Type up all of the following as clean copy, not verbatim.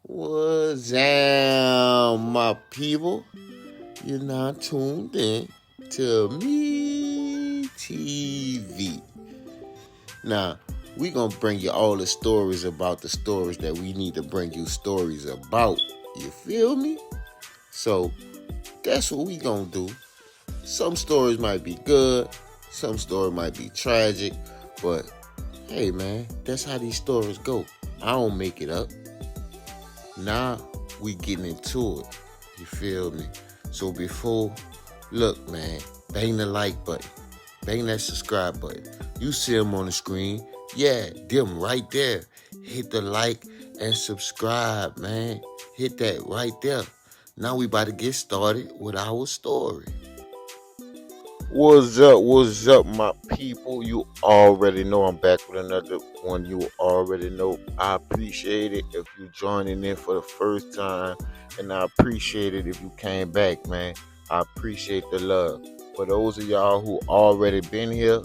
What's up, my people? You're now tuned in to Me TV. Now, we gonna bring you all the stories about the stories that we need to bring you stories about. You feel me? So, that's what we gonna do. Some stories might be good, some stories might be tragic, but hey man, that's how these stories go. I don't make it up. Now we getting into it. You feel me? So look man, bang the like button. Bang that subscribe button. You see them on the screen. Yeah, them right there. Hit the like and subscribe, man. Hit that right there. Now we about to get started with our story. What's up, my people? You already know I'm back with another one. You already know. I appreciate it if you joining in for the first time, and I appreciate it if you came back, man. I appreciate the love. For those of y'all who already been here,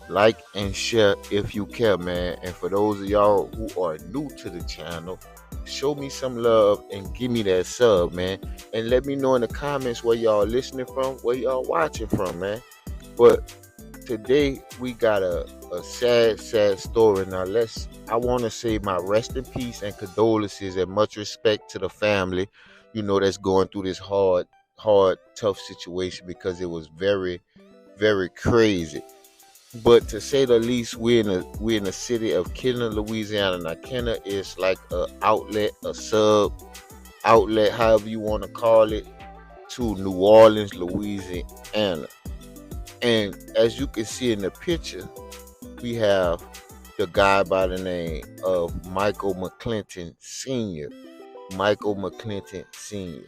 like and share if you care, man. And for those of y'all who are new to the channel, show me some love and give me that sub, man. And let me know in the comments where y'all listening from, where y'all watching from, man. But today we got a sad story. Now I want to say my rest in peace and condolences and much respect to the family, that's going through this hard, tough situation, because it was very, very crazy. But to say the least, we're in the city of Kenner, Louisiana. Now Kenner is like a outlet, a sub outlet, however you want to call it, to New Orleans, Louisiana. And as you can see in the picture, we have the guy by the name of Michael McClinton Sr. Michael McClinton Sr.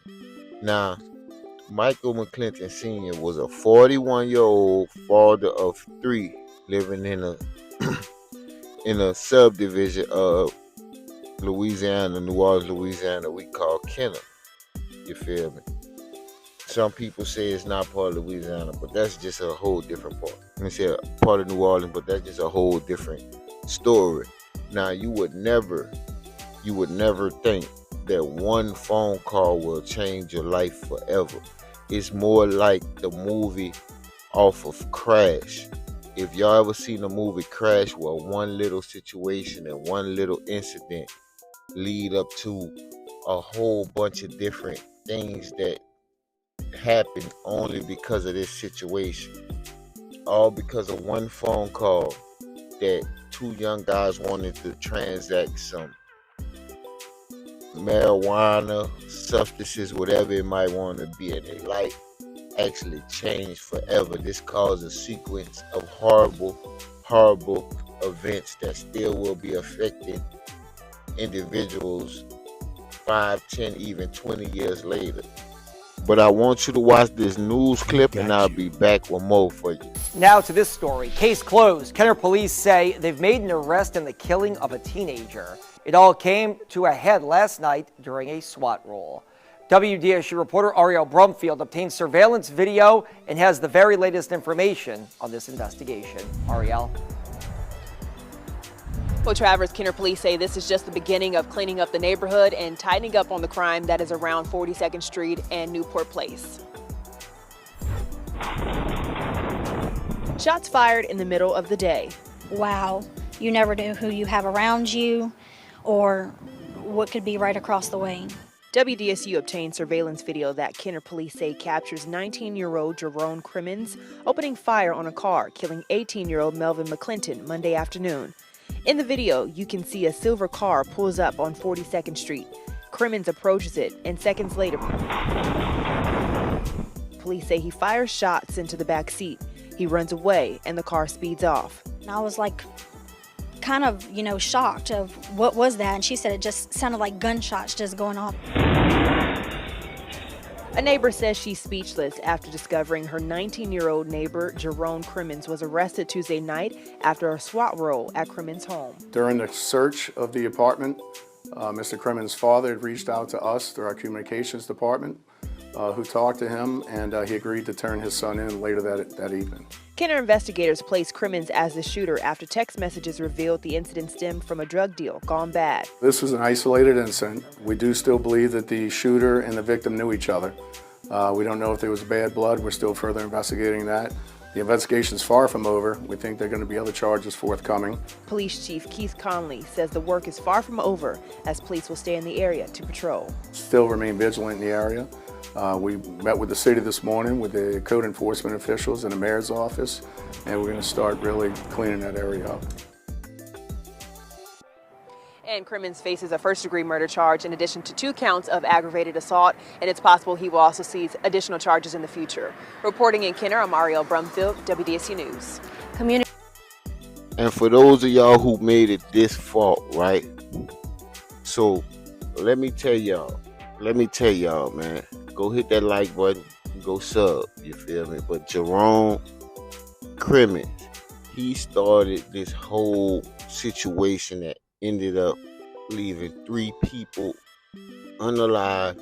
Now, Michael McClinton Sr. was a 41-year-old father of three living in a subdivision of Louisiana, New Orleans, Louisiana, we call Kenner. You feel me? Some people say it's not part of Louisiana, but that's just a whole different part. Let me say a part of New Orleans, but that's just a whole different story. Now, you would never think that one phone call will change your life forever. It's more like the movie off of Crash. If y'all ever seen the movie Crash, where one little situation and one little incident lead up to a whole bunch of different things that happened only because of this situation, all because of one phone call that two young guys wanted to transact some marijuana, substances, whatever it might want to be, and their life actually changed forever. This caused a sequence of horrible events that still will be affecting individuals 5, 10, even 20 years later. But I want you to watch this news clip, and I'll be back with more for you. Now to this story. Case closed. Kenner police say they've made an arrest in the killing of a teenager. It all came to a head last night during a SWAT roll. WDSU reporter Ariel Brumfield obtained surveillance video and has the very latest information on this investigation. Ariel. Well, Travers, Kenner police say this is just the beginning of cleaning up the neighborhood and tightening up on the crime that is around 42nd Street and Newport Place. Shots fired in the middle of the day. Wow, you never know who you have around you or what could be right across the way. WDSU obtained surveillance video that Kenner police say captures 19-year-old Jerome Crimmins opening fire on a car, killing 18-year-old Melvin McClinton Monday afternoon. In the video, you can see a silver car pulls up on 42nd Street. Crimmins approaches it, and seconds later, police say he fires shots into the back seat. He runs away, and the car speeds off. And I was like, kind of, shocked of what was that? And she said it just sounded like gunshots just going off. A neighbor says she's speechless after discovering her 19-year-old neighbor, Jerome Crimmins, was arrested Tuesday night after a SWAT roll at Crimmins' home. During the search of the apartment, Mr. Crimmins' father had reached out to us through our communications department who talked to him, and he agreed to turn his son in later that evening. Kenner investigators placed Crimmins as the shooter after text messages revealed the incident stemmed from a drug deal gone bad. This was an isolated incident. We do still believe that the shooter and the victim knew each other. We don't know if there was bad blood. We're still further investigating that. The investigation's far from over. We think there are going to be other charges forthcoming. Police Chief Keith Conley says the work is far from over as police will stay in the area to patrol. Still remain vigilant in the area. We met with the city this morning with the code enforcement officials in the mayor's office, and we're going to start really cleaning that area up. And Crimmins faces a first-degree murder charge in addition to 2 counts of aggravated assault, and it's possible he will also see additional charges in the future. Reporting in Kenner, I'm Ariel Brumfield, WDSU News. And for those of y'all who made it this far, right? So let me tell y'all, man, go hit that like button, go sub, you feel me? But Jerome Crimmins, he started this whole situation that ended up leaving 3 people unalive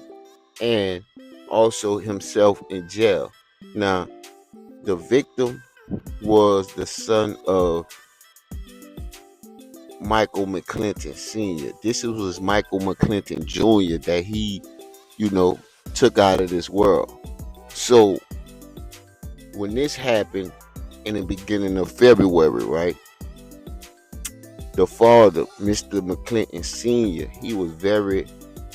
and also himself in jail. Now, the victim was the son of Michael McClinton Sr. This was Michael McClinton Jr. that he, took out of this world. So, when this happened in the beginning of February, right? The father, Mr. McClinton Sr., he was very,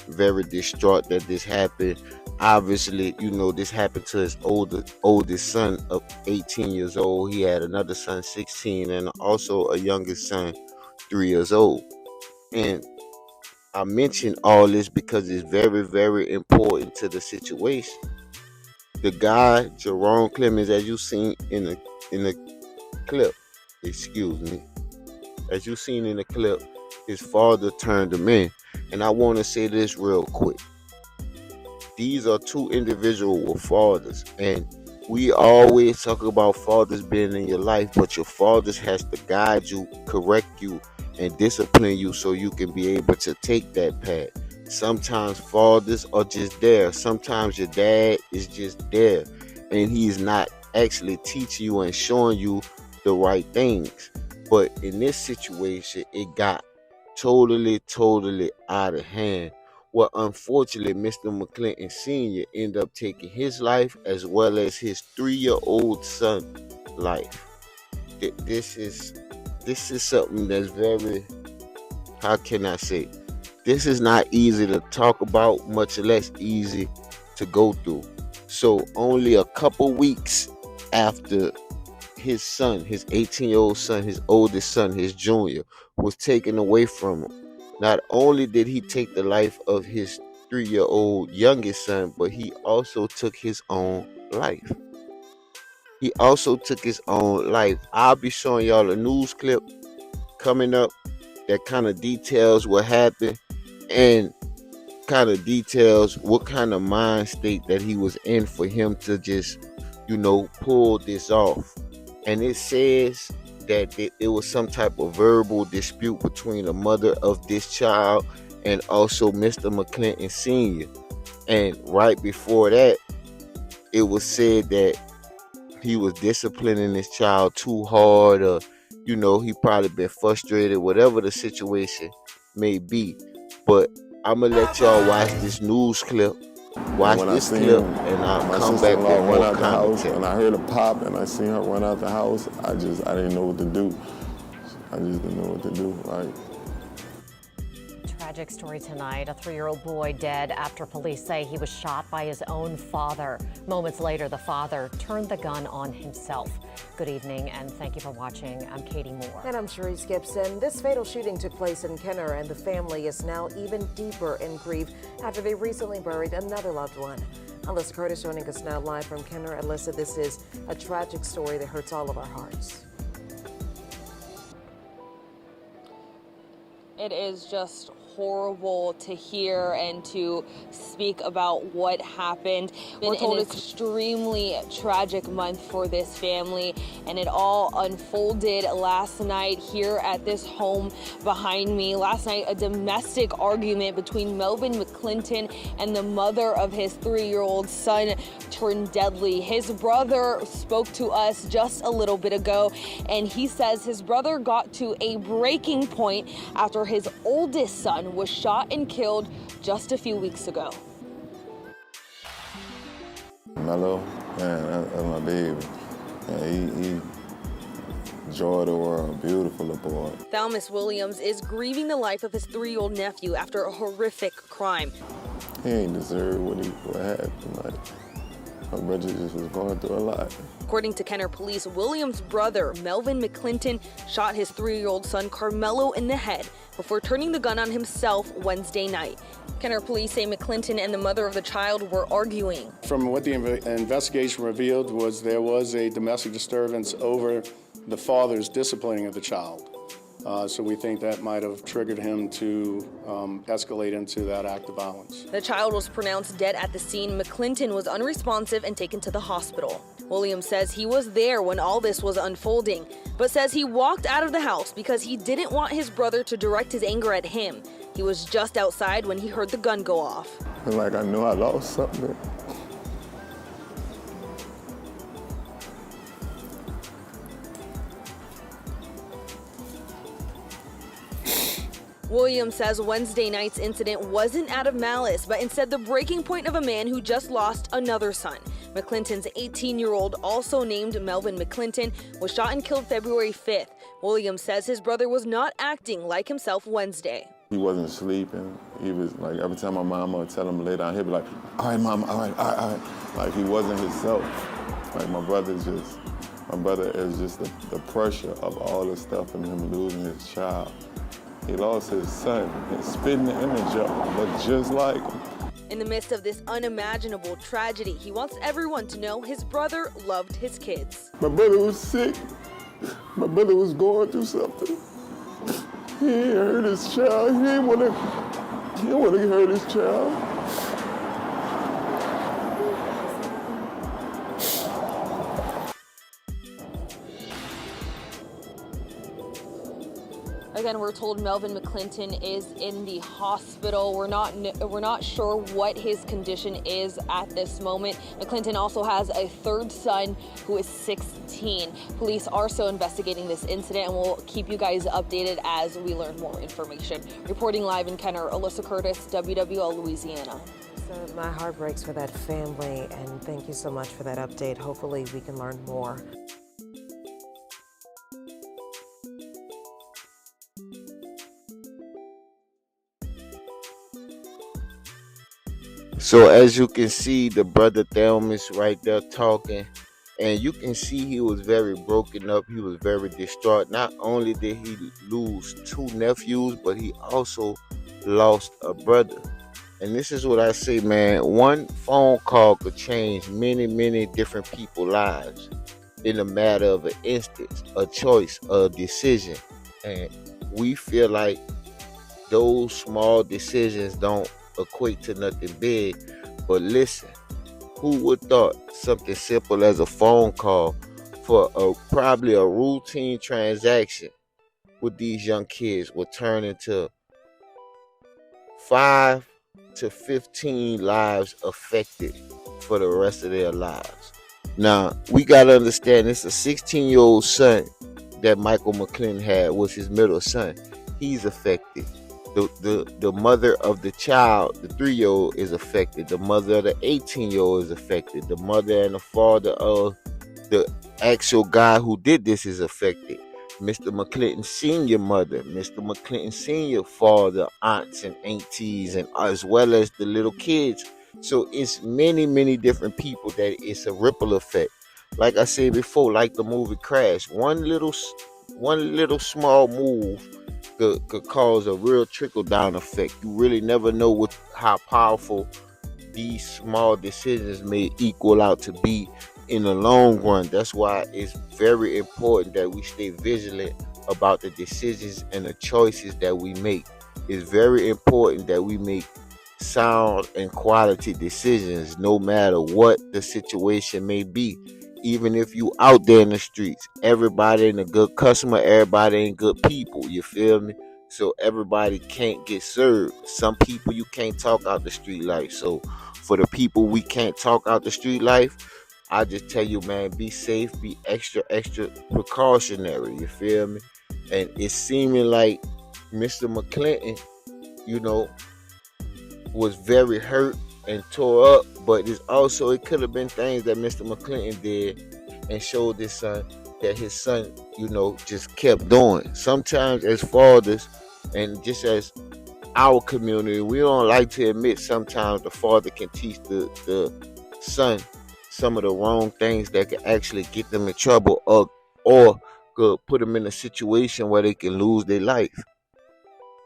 very distraught that this happened. Obviously, this happened to his oldest son of 18 years old. He had another son, 16, and also a youngest son, 3 years old. And I mention all this because it's very, very important to the situation. The guy, Jerome Crimmins, as you seen in the clip, as you seen in the clip, his father turned him in. And I want to say this real quick. These are 2 individual fathers, and we always talk about fathers being in your life, but your fathers has to guide you, correct you, and discipline you so you can be able to take that path. Sometimes fathers are just there. Sometimes your dad is just there, and he's not actually teaching you and showing you the right things. But in this situation, it got totally out of hand. Well, unfortunately, Mr. McClinton Sr. ended up taking his life as well as his 3-year-old son's life. This is something that's very, how can I say? This is not easy to talk about, much less easy to go through. So only a couple weeks after his son, his 18-year-old son, his oldest son, his junior, was taken away from him. Not only did he take the life of his 3-year-old youngest son, but he also took his own life. I'll be showing y'all a news clip coming up that kind of details what happened and kind of details what kind of mind state that he was in for him to just, pull this off. And it says that it was some type of verbal dispute between the mother of this child and also Mr. McClinton Sr. And right before that, it was said that he was disciplining his child too hard, or, he probably been frustrated, whatever the situation may be. But I'm going to let y'all watch this news clip. Watch this clip, and I'll come back with more commentary. And I heard a pop, and I seen her run out the house. I didn't know what to do. Right? Tragic story tonight. A 3-year-old boy dead after police say he was shot by his own father. Moments later, the father turned the gun on himself. Good evening, and thank you for watching. I'm Katie Moore. And I'm Cherise Gibson. This fatal shooting took place in Kenner, and the family is now even deeper in grief after they recently buried another loved one. Alyssa Curtis joining us now live from Kenner. Alyssa, this is a tragic story that hurts all of our hearts. It is just horrible to hear and to speak about what happened. We're told it's an extremely tragic month for this family, and it all unfolded last night here at this home behind me. Last night, a domestic argument between Melvin McClinton and the mother of his 3-year-old son turned deadly. His brother spoke to us just a little bit ago, and he says his brother got to a breaking point after his oldest son was shot and killed just a few weeks ago. Mello, man, that's my baby. Yeah, he joy of the world, beautiful little boy. Thalmus Williams is grieving the life of his 3-year-old nephew after a horrific crime. He ain't deserve what happened. Like, my brother just was going through a lot. According to Kenner Police, Williams' brother, Melvin McClinton, shot his 3-year-old son, Carmelo, in the head before turning the gun on himself Wednesday night. Kenner Police say McClinton and the mother of the child were arguing. From what the investigation revealed was there was a domestic disturbance over the father's disciplining of the child. So we think that might have triggered him to escalate into that act of violence. The child was pronounced dead at the scene. McClinton was unresponsive and taken to the hospital. Williams says he was there when all this was unfolding, but says he walked out of the house because he didn't want his brother to direct his anger at him. He was just outside when he heard the gun go off. Like I knew I lost something. Williams says Wednesday night's incident wasn't out of malice, but instead the breaking point of a man who just lost another son. McClinton's 18-year-old, also named Melvin McClinton, was shot and killed February 5th. Williams says his brother was not acting like himself Wednesday. He wasn't sleeping. He was like, every time my mama would tell him to lay down, he'd be like, all right, mama, all right, all right, all right. Like he wasn't himself. Like my brother is just the pressure of all the stuff and him losing his child. He lost his son and spitting the image of him, looked just like him. In the midst of this unimaginable tragedy, he wants everyone to know his brother loved his kids. My brother was sick. My brother was going through something. He ain't hurt his child. He didn't want to hurt his child. Again, we're told Melvin McClinton is in the hospital. We're not sure what his condition is at this moment. McClinton also has a third son who is 16. Police are still investigating this incident, and we'll keep you guys updated as we learn more information. Reporting live in Kenner, Alyssa Curtis, WWL Louisiana. So my heart breaks for that family, and thank you so much for that update. Hopefully we can learn more. So as you can see, the brother Thalmus right there talking, and you can see he was very broken up. He was very distraught. Not only did he lose 2 nephews, but he also lost a brother. And this is what I say, man. One phone call could change many, many different people's lives in a matter of an instance, a choice, a decision. And we feel like those small decisions don't equate to nothing big. But listen, who would thought something simple as a phone call for probably a routine transaction with these young kids would turn into 5 to 15 lives affected for the rest of their lives. Now, we got to understand, it's a 16-year-old son that Michael McClinton had, was his middle son. He's affected. The mother of the child, the 3-year-old, is affected. The mother of the 18-year-old is affected. The mother and the father of the actual guy who did this is affected. Mr. McClinton Sr. mother, Mr. McClinton Sr. father, aunts and aunties, and as well as the little kids. So it's many, many different people that it's a ripple effect. Like I said before, like the movie Crash, one little small move could cause a real trickle-down effect. You really never know how powerful these small decisions may equal out to be in the long run. That's why it's very important that we stay vigilant about the decisions and the choices that we make. it's very important that we make sound and quality decisions no matter what the situation may be. Even if you out there in the streets, everybody ain't a good customer, everybody ain't good people, you feel me? So everybody can't get served. Some people you can't talk out the street life. So for the people we can't talk out the street life, I just tell you, man, be safe, be extra precautionary, you feel me? And it's seeming like Mr. McClinton, you know, was very hurt and tore up, but it could have been things that Mr. McClinton did and showed his son that his son, you know, just kept doing. Sometimes as fathers and just as our community, we don't like to admit sometimes the father can teach the son some of the wrong things that can actually get them in trouble or could put them in a situation where they can lose their life.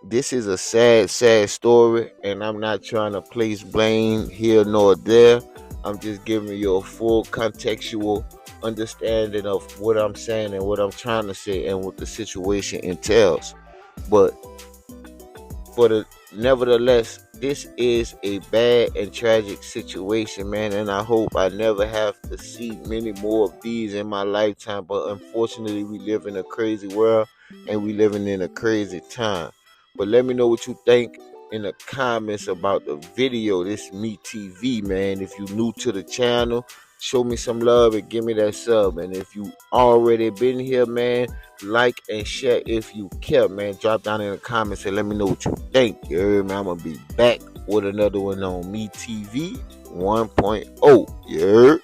This is a sad story, and I'm not trying to place blame here nor there. I'm just giving you a full contextual understanding of what I'm saying and what I'm trying to say and what the situation entails. But nevertheless, this is a bad and tragic situation, man, and I hope I never have to see many more of these in my lifetime. But unfortunately, we live in a crazy world and we living in a crazy time. But let me know what you think in the comments about the video. This Me TV, man. If you new to the channel, show me some love and give me that sub. And if you already been here, man, like and share if you care, man. Drop down in the comments and let me know what you think. You heard me? I'm going to be back with another one on Me TV 1.0. You heard?